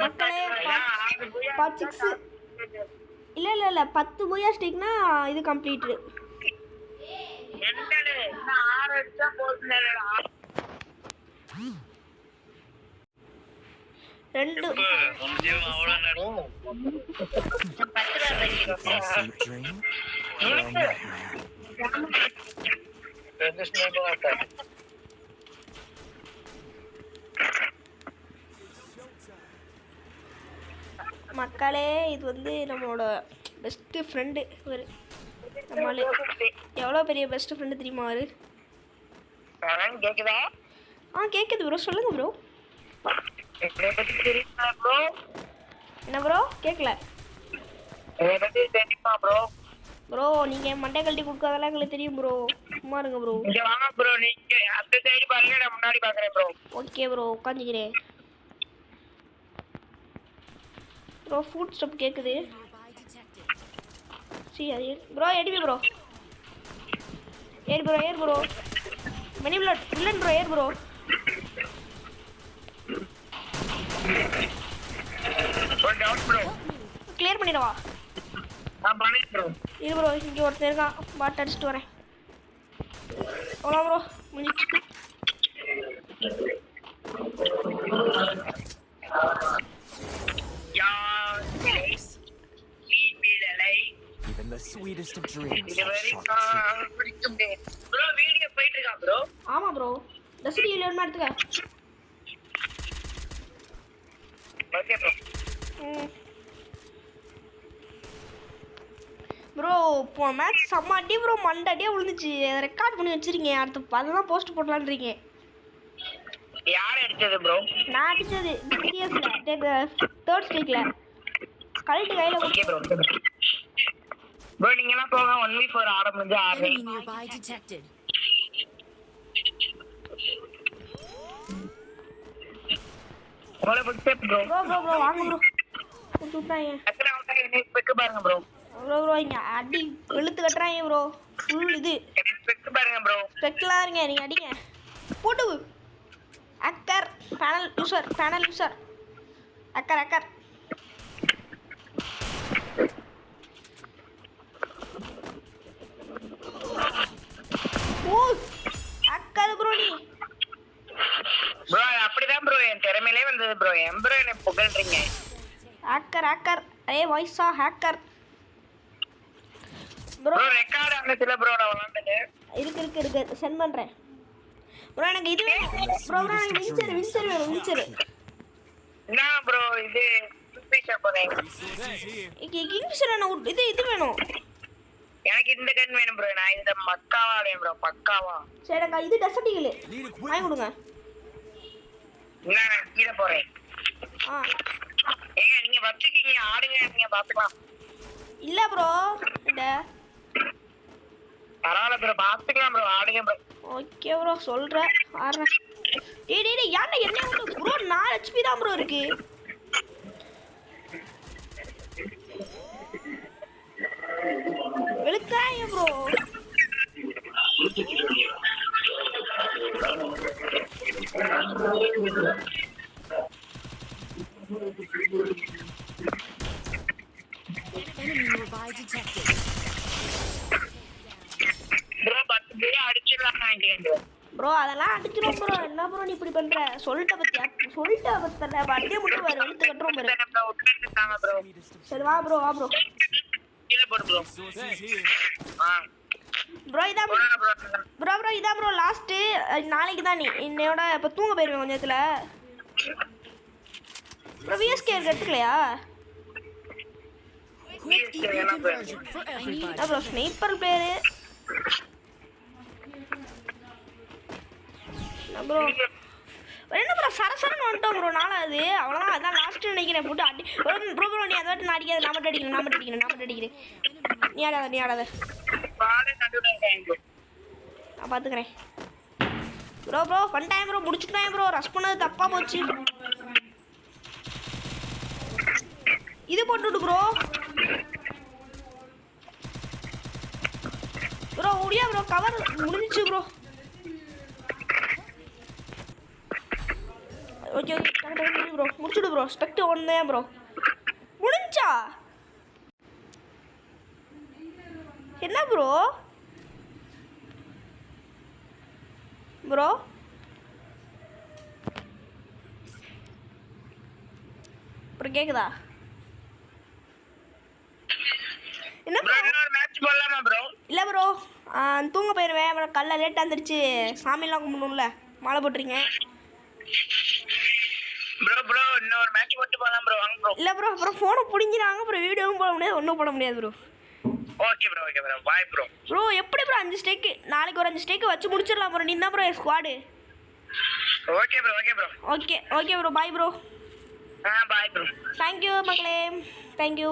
மக்களே பார்ட் 6 இல்ல 10 பூயா ஸ்டிக்னா இது கம்ப்ளீட். என்னடா நான் 6 அடிச்சா போதுனேடா. 2 மக்களே இது வந்து நம்மளோட பெஸ்ட் ஃப்ரெண்டு இவர். நம்மளே எவ்வளோ பெரிய பெஸ்ட் ஃப்ரெண்டு தெரியுமா அவரு? கேக்குதா? கேட்குது ப்ரோ, சொல்லுங்க ப்ரோ. என்ன ப்ரோ கேட்கல? ப்ரோ நீங்கள் மண்டை கழட்டி கொடுக்காதெல்லாம் எங்களுக்கு தெரியும் ப்ரோ, சும்மா இருங்க ப்ரோ. ஓகே ப்ரோ உட்காந்துக்கிறேன் ப்ரோ. ஃபுட் ஸ்டெப் கேட்குது. சரி அது ப்ரோ எடுப்பி ப்ரோ. ஏர் ப்ரோ மணி villain bro. Air bro clear பண்ணிடவா? இது ப்ரோ இங்கே ஒருத்தர் இருக்கான், பாட்டு அடிச்சுட்டு வரேன். அவ்வளோ ப்ரோ முடிச்சு. Even the sweetest of dreams. ஆமா ப்ரோ டெஸ்டி இல்லைன்னு எடுத்துக்க. ப்ரோ இப்போ மேட்ச் செம்ம அடி ப்ரோ, மண்டடியே விழுந்துச்சு. ரெக்கார்ட் பண்ணி வச்சிருக்கீங்க, அடுத்து அதெல்லாம் போஸ்ட் போடலான்றீங்க. யார் அடிச்சது ப்ரோ? நான் அடிச்சது சீரியஸ்ல 3rd ஸ்ட்ரீக்ல கழட்டி கையில ஓகே ப்ரோ. ப்ரோ நீங்கலாம் போங்க 1v4 ஆட முடிஞ்சா ஆடுறீங்க. போல புடிச்சே ப்ரோ. ப்ரோ வாங்க ப்ரோ. சுட்டாங்க. எத்தனை அவுட் ஆயிடுச்சு ஸ்பெக் பாருங்க ப்ரோ. ப்ரோ இங்க அடி வெளுத்து கட்டறாங்க ப்ரோ. ஃபுல் இது. ஸ்பெக் பாருங்க ப்ரோ. ஸ்பெக்லாம் இருங்க, நீங்க அடிங்க. போடு. அக்கர் பேனல் யூசர். அக்கர். ஓ அக்கர் ப்ரோ நீ. ப்ரோ அப்படிதான் ப்ரோ என் திறமையிலே வந்தது ப்ரோ. எம்பரோ என்ன புகழ்றீங்க? ஹேக்கர் அரே வாய்ஸா ஹேக்கர் ப்ரோ. ரெக்கார்ட் ஆனதுல ப்ரோ நான் விளையாண்டது இருக்கு சென்ட் பண்றேன் ப்ரோ. எனக்கு இது ப்ரோ வின்சர் வேணும். என்ன ப்ரோ இது சுபிஷா போறேன். கிங்ஃபிஷர் வேணும். இது வேணும் எனக்கு. இந்த கன் வேணும் ப்ரோ. நான் இந்த மக்காவா ஆடுறேன் ப்ரோ. பக்காவா. சரிடா இது டெசர்ட் ஈகிள் வாங்கி கொடுங்க. நான் கீழ போறேன். ஏங்க நீங்க வச்சிருக்கீங்க ஆடுங்க, நீங்க பாத்துக்கலாம். இல்ல ப்ரோ இந்த பரவாயில்ல ப்ரோ பாத்துக்கலாம் ப்ரோ. ஆடுங்க ப்ரோ. ஓகே ப்ரோ சொல்றேன் ஆடுறேன். டேய் யானை என்ன ப்ரோ 4 HP தான் ப்ரோ இருக்கு. வெளுக்காய ப்ரோ. ப்ரோ அதெல்லாம் அடிச்சிரும் ப்ரோ. என்ன ப்ரோ நீ இப்படி பண்ற? சொல்லிட்ட பத்தியா வண்டியை மட்டும் வர வெளுத்து கட்டுறோம் ப்ரோ. சரி வா ப்ரோ கீழ போடு ப்ரோ. ப்ரோ இதான் ப்ரோ லாஸ்ட். நாளைக்கு தான் நீ என்னோட இப்ப தூங்க போயிருவேன் கொஞ்ச நேரத்துல. ப்ரோ விஎஸ்கே எடுத்துக்கலையா ப்ரோ? Sniper player bro. என்ன ப்ரோ சரசரன்னு வந்துட்டோம் ப்ரோ. 4வது அவ்வளோதான். அதான் லாஸ்ட்டு நினைக்கிறேன். போட்டு அடி ப்ரோ நீ அதை நான் அடிக்காத. நான் மட்டும் அடிக்கிறேன். நீ ஆடாத நான் பார்த்துக்கிறேன் ப்ரோ. பண்ணிட்டேன் ப்ரோ. முடிச்சுட்டேன் ப்ரோ. ரஷ் பண்ணது தப்பாக போச்சு. இது போட்டுவிட்டு ப்ரோ முடியா ப்ரோ. கவர் முடிஞ்சிச்சு ப்ரோ. ஓகே ஓகே டக்கு ப்ரோ முடிச்சுடு ப்ரோ ஸ்பெக்ட் ஒன்று ப்ரோ முடிஞ்சா என்ன ப்ரோ ப்ரோ ப்ரோ கேக்குதா என்ன ப்ரோ இன்னொரு மேட்ச் போடலாமா ப்ரோ? இல்லை ப்ரோ தூங்க போயிடுவேன் அப்புறம் காலைல லேட்டாக வந்துருச்சு சாமியெல்லாம் கும்பிடணும்ல மாலை போட்டுறீங்க ப்ரோ இன்னொரு மேட்ச் போட்டு போலாம் ப்ரோ வாங்க ப்ரோ. இல்லை ப்ரோ அப்புறம் ஃபோனை பிடிங்கிறாங்க அப்புறம் வீடியோவும் போட முடியாது ஒன்றும் போட முடியாது bro. Okay bro bye bro. Bro எப்படி ப்ரோ 5 ஸ்டேக்கு நாளைக்கு ஒரு 5 ஸ்டேக்கு வச்சு முடிச்சிடலாம் ப்ரோ. நீ தான் ப்ரோ என் squad. Okay bro okay bro bye bro. Bye bro. Thank you மக்களே தேங்க்யூ.